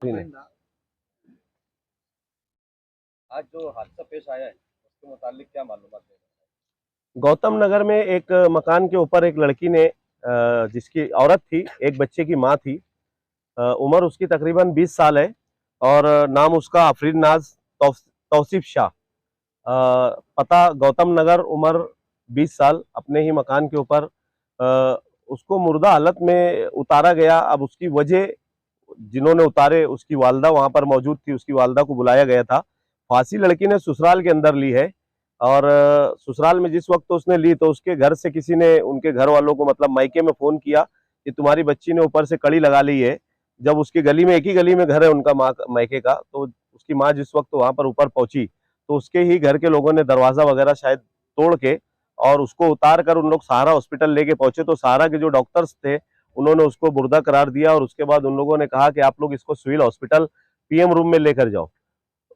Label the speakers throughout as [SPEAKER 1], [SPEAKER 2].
[SPEAKER 1] आज जो हादसा पेश आया है उसके मुतालिक क्या मालूमात है?
[SPEAKER 2] गौतम नगर में एक मकान के ऊपर एक लड़की ने जिसकी औरत थी, एक बच्चे की माँ थी। उम्र उसकी तकरीबन 20 साल है और नाम उसका आफरीन नाज तौसीफ शाह। पता गौतम नगर, उम्र 20 साल। अपने ही मकान के ऊपर उसको मुर्दा हालत में उतारा गया। अब उसकी वजह, जिन्होंने उतारे उसकी वालदा वहां पर मौजूद थी, उसकी वालदा को बुलाया गया था। फांसी लड़की ने ससुराल के अंदर ली है और ससुराल में जिस वक्त तो उसने ली तो उसके घर से किसी ने उनके घर वालों को, मतलब मायके में फोन किया कि तुम्हारी बच्ची ने ऊपर से कड़ी लगा ली है। जब उसकी गली में, एक ही गली में घर है उनका मायके का, तो उसकी माँ जिस वक्त वहां पर ऊपर पहुंची तो उसके ही घर के लोगों ने दरवाजा वगैरह शायद तोड़ के और उसको उतार कर उन लोग सहारा हॉस्पिटल लेके पहुंचे। तो सहारा के जो डॉक्टर्स थे उन्होंने उसको मुर्दा करार दिया और उसके बाद उन लोगों ने कहा कि आप लोग इसको सिविल हॉस्पिटल पीएम रूम में लेकर जाओ।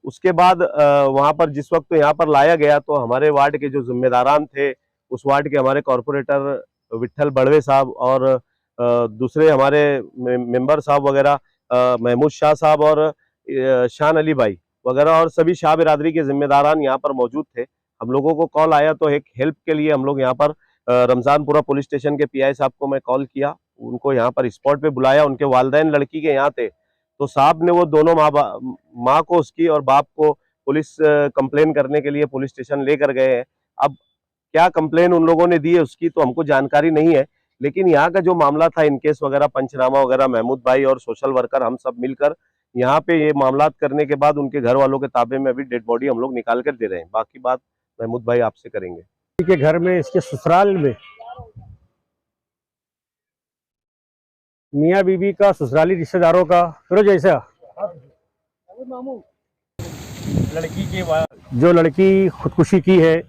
[SPEAKER 2] उसके बाद वहां पर जिस वक्त यहाँ पर लाया गया तो हमारे वार्ड के जो जिम्मेदारान थे, उस वार्ड के हमारे कॉरपोरेटर विट्ठल बड़वे साहब और दूसरे हमारे मेंबर साहब वगैरह, महमूद शाह साहब और शान अली भाई वगैरह और सभी शाह बिरादरी के जिम्मेदारान यहाँ पर मौजूद थे। हम लोगों को कॉल आया तो एक हेल्प के लिए हम लोग यहाँ पर रमजानपुरा पुलिस स्टेशन के पीआई साहब को मैं कॉल किया, उनको यहाँ पर स्पॉट पे बुलाया। उनके वालिदैन लड़की के यहाँ थे तो साहब ने वो दोनों माँ को उसकी और बाप को पुलिस कंप्लेन करने के लिए पुलिस स्टेशन लेकर गए हैं। अब क्या कंप्लेन उन लोगों ने दी है उसकी तो हमको जानकारी नहीं है, लेकिन यहाँ का जो मामला था, इनकेस वगैरह पंचनामा वगैरह, महमूद भाई और सोशल वर्कर हम सब मिलकर यहाँ पे ये मामलात करने के बाद उनके घर वालों के ताबे में अभी डेड बॉडी हम लोग निकाल कर दे रहे हैं। बाकी बात महमूद भाई आपसे करेंगे।
[SPEAKER 3] के घर में, इसके ससुराल में मियाँ बीबी का, ससुराली रिश्तेदारों का फिरोज ऐसा लड़की के जो लड़की खुदकुशी की है,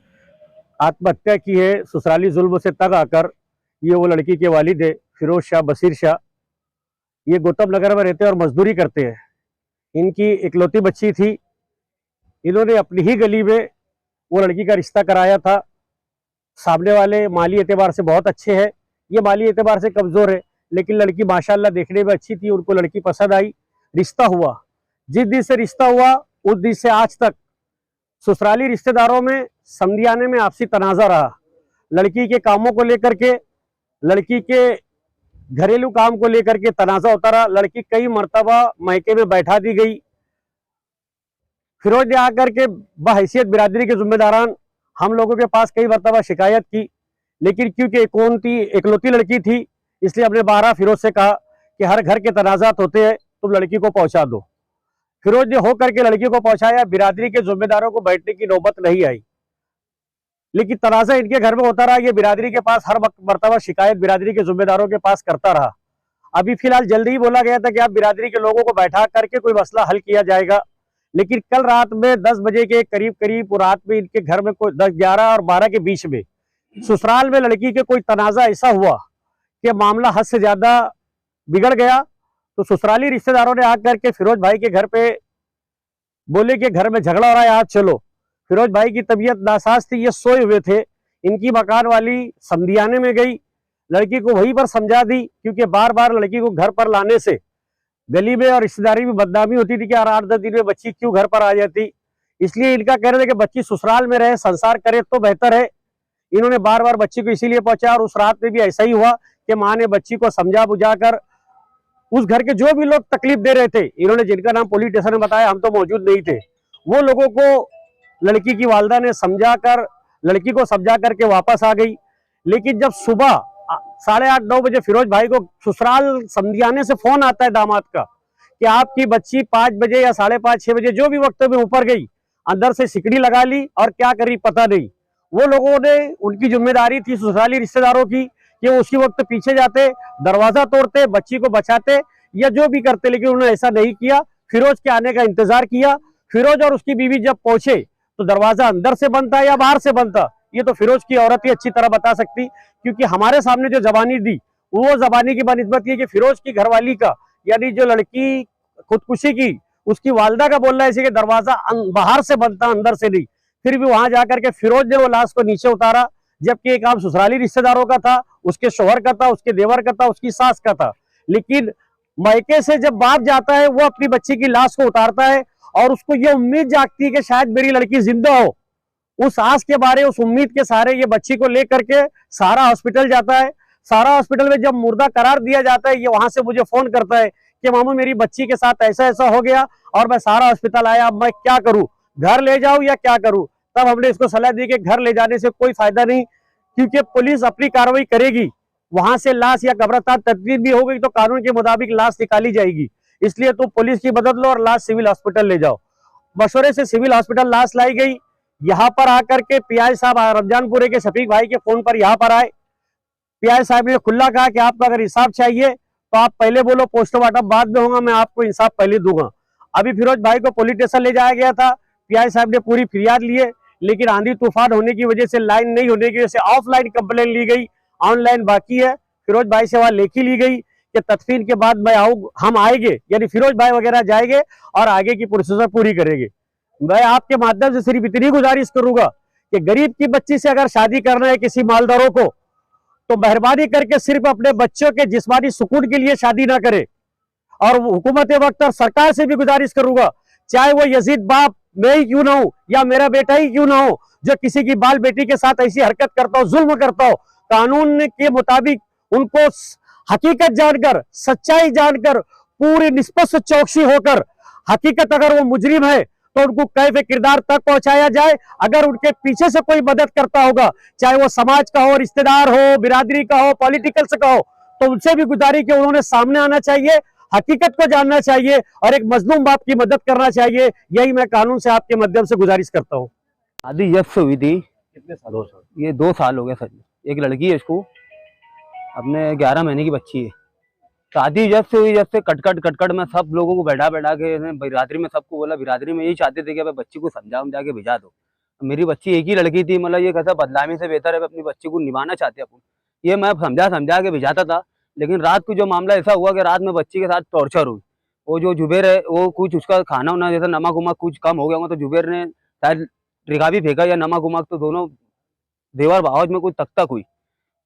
[SPEAKER 3] आत्महत्या की है, ससुराली जुल्म से तंग आकर, ये वो लड़की के वालिद है फिरोज शाह, बशीर शाह। ये गौतम नगर में रहते हैं और मजदूरी करते हैं। इनकी इकलौती बच्ची थी। इन्होंने अपनी ही गली में वो लड़की का रिश्ता कराया था। सामने वाले माली एतबार से बहुत अच्छे हैं, ये माली एतबार से कमजोर है, लेकिन लड़की माशाल्लाह देखने में अच्छी थी। उनको लड़की पसंद आई, रिश्ता हुआ। जिस दिन से रिश्ता हुआ उस दिन से आज तक ससुराली रिश्तेदारों में, समधियाने में आपसी तनाजा रहा। लड़की के कामों को लेकर के, लड़की के घरेलू काम को लेकर के तनाजा होता रहा। लड़की कई मर्तबा मायके में बैठा दी गई। फिरोज ने आकर के बहैसियत बिरादरी के जिम्मेदारान हम लोगों के पास कई मरतबा शिकायत की, लेकिन क्योंकि कौन थी, इकलौती लड़की थी, इसलिए हमने 12 फिरोज से कहा कि हर घर के तनाजात होते हैं, तुम लड़की को पहुंचा दो। फिरोज ने होकर के लड़की को पहुंचाया। बिरादरी के जिम्मेदारों को बैठने की नौबत नहीं आई, लेकिन तनाजा इनके घर में होता रहा। ये बिरादरी के पास हर मरतबा शिकायत बिरादरी के जिम्मेदारों के पास करता रहा। अभी फिलहाल जल्दी ही बोला गया था कि आप बिरादरी के लोगों को बैठा करके कोई मसला हल किया जाएगा, लेकिन कल रात में 10 बजे के करीब रात में इनके घर में कोई 10, 11 और 12 के बीच में ससुराल में लड़की के कोई तनाजा ऐसा हुआ कि मामला हद से ज्यादा बिगड़ गया। तो ससुराली रिश्तेदारों ने आकर के फिरोज भाई के घर पे बोले कि घर में झगड़ा हो रहा है, आज चलो। फिरोज भाई की तबीयत नासाज थी, ये सोए हुए थे। इनकी मकान वाली समधियाने में गई, लड़की को वहीं पर समझा दी, क्योंकि बार बार लड़की को घर पर लाने से गली में और रिश्तेदारी में बदनामी होती थी कि 8-10 दिन में बच्ची क्यों घर पर आ जाती। इसलिए इनका कहना था कि बच्ची ससुराल में रहे, संसार करे तो बेहतर है। इन्होंने बार बार बच्ची को इसीलिए पहुंचा, और उस रात में भी ऐसा ही हुआ कि माँ ने बच्ची को समझा बुझाकर, उस घर के जो भी लोग तकलीफ दे रहे थे, इन्होंने जिनका नाम पुलिस स्टेशन में बताया, हम तो मौजूद नहीं थे, वो लोगों को लड़की की वालदा ने समझाकर, लड़की को समझा करके वापस आ गई। लेकिन जब सुबह 8:30-9 बजे फिरोज भाई को ससुराल समधियाने से फोन आता है दामाद का कि आपकी बच्ची 5 बजे या 5:30-6 बजे जो भी वक्त में ऊपर गई, अंदर से सिकड़ी लगा ली और क्या करी पता नहीं। वो लोगों ने, उनकी जिम्मेदारी थी ससुराली रिश्तेदारों की कि वो उसी वक्त पीछे जाते, दरवाजा तोड़ते, बच्ची को बचाते या जो भी करते, लेकिन उन्होंने ऐसा नहीं किया। फिरोज के आने का इंतजार किया। फिरोज और उसकी बीवी जब पहुंचे तो दरवाजा अंदर से बंद था या बाहर से बंद था, ये तो फिरोज की औरत ही अच्छी तरह बता सकती, क्योंकि हमारे सामने जो जबानी दी वो जबानी की बनिस्बत ये कि फिरोज की घरवाली का, यानी जो लड़की खुदकुशी की, उसकी वालदा का बोलना है कि दरवाजा बाहर से बंद था, अंदर से नहीं। फिर भी वहां जाकर के फिरोज ने वो लाश को नीचे उतारा, जबकि एक काम ससुराली रिश्तेदारों का था, उसके शोहर का था, उसके देवर का था, उसकी सास का था। लेकिन मायके से जब बाप जाता है वो अपनी बच्ची की लाश को उतारता है और उसको ये उम्मीद जागती है कि शायद मेरी लड़की जिंदा हो। उस आस के बारे, उस उम्मीद के सहारे ये बच्ची को लेकर के सारा हॉस्पिटल जाता है। सारा हॉस्पिटल में जब मुर्दा करार दिया जाता है, ये वहां से मुझे फोन करता है कि मामू मेरी बच्ची के साथ ऐसा ऐसा हो गया और मैं सारा हॉस्पिटल आया, अब मैं क्या करूं, घर ले जाऊं या क्या करूं। तब हमने इसको सलाह दी कि घर ले जाने से कोई फायदा नहीं, क्योंकि पुलिस अपनी कार्रवाई करेगी। वहां से लाश या कब्रिस्तान तदबीर भी हो गई तो कानून के मुताबिक लाश निकाली जाएगी। इसलिए तुम पुलिस की मदद लो और लाश सिविल हॉस्पिटल ले जाओ। मशवरे से सिविल हॉस्पिटल लाश लाई गई। यहाँ पर आकर के पीआई साहब रमजानपुरे के शफीक भाई के फोन पर यहाँ पर आए। पीआई साहब ने खुला कहा कि आपको अगर इंसाफ चाहिए तो आप पहले बोलो, पोस्टमार्टम बाद में होगा, मैं आपको इंसाफ पहले दूंगा। अभी फिरोज भाई को पुलिस स्टेशन ले जाया गया था। पीआई साहब ने पूरी फरियाद लिए, लेकिन आंधी तूफान होने की वजह से, लाइन नहीं होने की वजह से ऑफलाइन कंप्लेन ली गई, ऑनलाइन बाकी है। फिरोज भाई से वहां लेखी ली गई कि तदफीन के बाद मैं हम आएंगे, यानी फिरोज भाई वगैरह जाएंगे और आगे की प्रोसीजर पूरी करेंगे। मैं आपके माध्यम से सिर्फ इतनी गुजारिश करूंगा कि गरीब की बच्ची से अगर शादी करना है किसी मालदारों को, तो मेहरबानी करके सिर्फ अपने बच्चों के जिस्मानी सुकून के लिए शादी ना करे। और हुकूमत वक्त और सरकार से भी गुजारिश करूंगा, चाहे वो यजीद बाप मैं ही क्यों ना हो या मेरा बेटा ही क्यों ना हो, जो किसी की बाल बेटी के साथ ऐसी हरकत करता हो, जुल्म करता हो, कानून के मुताबिक उनको हकीकत जानकर, सच्चाई जानकर, पूरी निष्पक्ष चौकसी होकर, हकीकत अगर वो मुजरिम है तो उनको कैफ किरदार तक पहुंचाया जाए। अगर उनके पीछे से कोई मदद करता होगा, चाहे वो समाज का हो, रिश्तेदार हो, बिरादरी का हो, पॉलिटिकल्स का हो, तो उनसे भी गुजारिश कि उन्होंने सामने आना चाहिए, हकीकत को जानना चाहिए और एक मजलूम बाप की मदद करना चाहिए। यही मैं कानून से आपके माध्यम से गुजारिश करता हूँ।
[SPEAKER 4] शादी जब से हुई थी,
[SPEAKER 1] कितने सालों से?
[SPEAKER 4] ये 2 साल हो गए सर। एक लड़की है, इसको अपने 11 महीने की बच्ची है। शादी जब से हुई, जब से कटकट में सब लोगों को बैठा के बिरादरी में सबको बोला, बिरादरी में यही चाहते थे कि बच्ची को समझा के भेजा दो। मेरी बच्ची एक ही लड़की थी, मतलब ये कैसा बदनामी से बेहतर है अपनी बच्ची को निभाना चाहते अपन, ये मैं समझा के भेजाता था। लेकिन रात को जो मामला ऐसा हुआ कि रात में बच्ची के साथ टॉर्चर हुई। वो जो जुबेर है, वो कुछ उसका खाना वाना जैसा नमक उमक कुछ कम हो गया होगा, तो जुबेर ने शायद रिगा भी फेंका या नमक उमक, तो दोनों देवर भावज में कुछ तक हुई।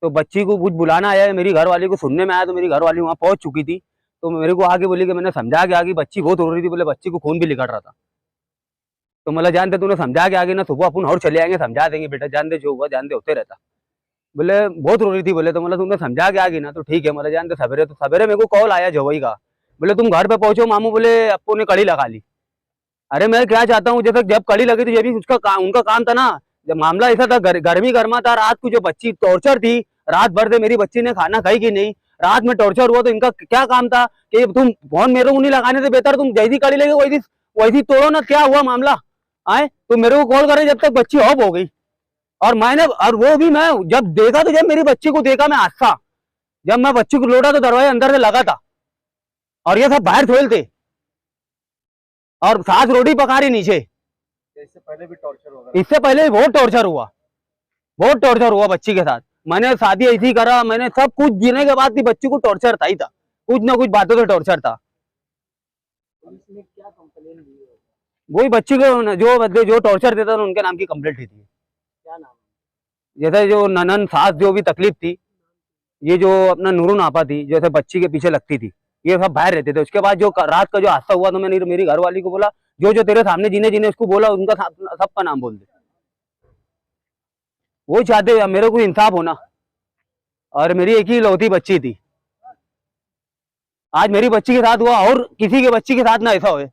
[SPEAKER 4] तो बच्ची को कुछ बुलाना आया है, मेरी घरवाली को सुनने में आया, तो मेरी घरवाली वहाँ पहुंच चुकी थी। तो मेरे को आगे बोली कि मैंने समझा के आगे, बच्ची बहुत रो रही थी, बोले बच्ची को खून भी निकल रहा था। तो मतलब जानते तूने समझा के आगे ना, सुबह अपन और चले आएंगे, समझा देंगे बेटा, जान दे जो हुआ जान दे, होते रहता। बोले बहुत रो रही थी, बोले तो मतलब तुमने समझा के आगे ना, तो ठीक है, मतलब जान दे। सवेरे तो सवेरे मेरे को कॉल आया जवई का, बोले तुम घर पे पहुंचो मामू, बोले अप्पू ने कड़ी लगा ली। अरे मैं क्या चाहता हूँ, जैसे जब कड़ी लगी थी ये भी उनका काम था ना। जब मामला ऐसा था, गर्मी गर्मा था, रात को जो बच्ची टॉर्चर थी, रात भर से मेरी बच्ची ने खाना खाई कि नहीं, रात में टॉर्चर हुआ, तो इनका क्या काम था कि तुम फोन मेरे को नहीं लगाने से बेहतर तुम जैसी कड़ी लगे वैसी तोड़ो ना। क्या हुआ मामला आए, तो मेरे को कॉल करे जब तक बच्ची ऑफ हो गई। और मैंने, और वो भी मैं जब देखा, तो जब मेरी बच्ची को देखा मैं हादसा, जब मैं बच्ची को लौटा तो दरवाजे अंदर से लगा था और ये सब बाहर थोल थे और सास रोटी पका रही नीचे।
[SPEAKER 1] इससे पहले भी टॉर्चर होगा?
[SPEAKER 4] इससे पहले बहुत टॉर्चर हुआ बच्ची के साथ। मैंने शादी ऐसी करा, मैंने सब कुछ जीने के बाद भी बच्ची को टॉर्चर था ही था, कुछ ना कुछ बातों से टॉर्चर था।
[SPEAKER 1] पुलिस ने क्या कंप्लेन दी है?
[SPEAKER 4] वही बच्ची को जो टॉर्चर देता था उनके नाम की कंप्लेंट थी।
[SPEAKER 1] क्या नाम?
[SPEAKER 4] जैसे जो ननन सास जो भी तकलीफ थी, ये जो अपना नूरुन आपा थी, जैसे बच्ची के पीछे लगती थी, ये सब बाहर रहते थे। उसके बाद जो रात का जो हादसा हुआ, तो मैंने मेरी घरवाली को बोला, जो तेरे सामने जिन्हें उसको बोला उनका सबका नाम बोल दे। वो चाहते मेरे को इंसाफ होना, और मेरी एक ही लौती बच्ची थी। आज मेरी बच्ची के साथ हुआ और किसी के बच्ची के साथ ना ऐसा होए।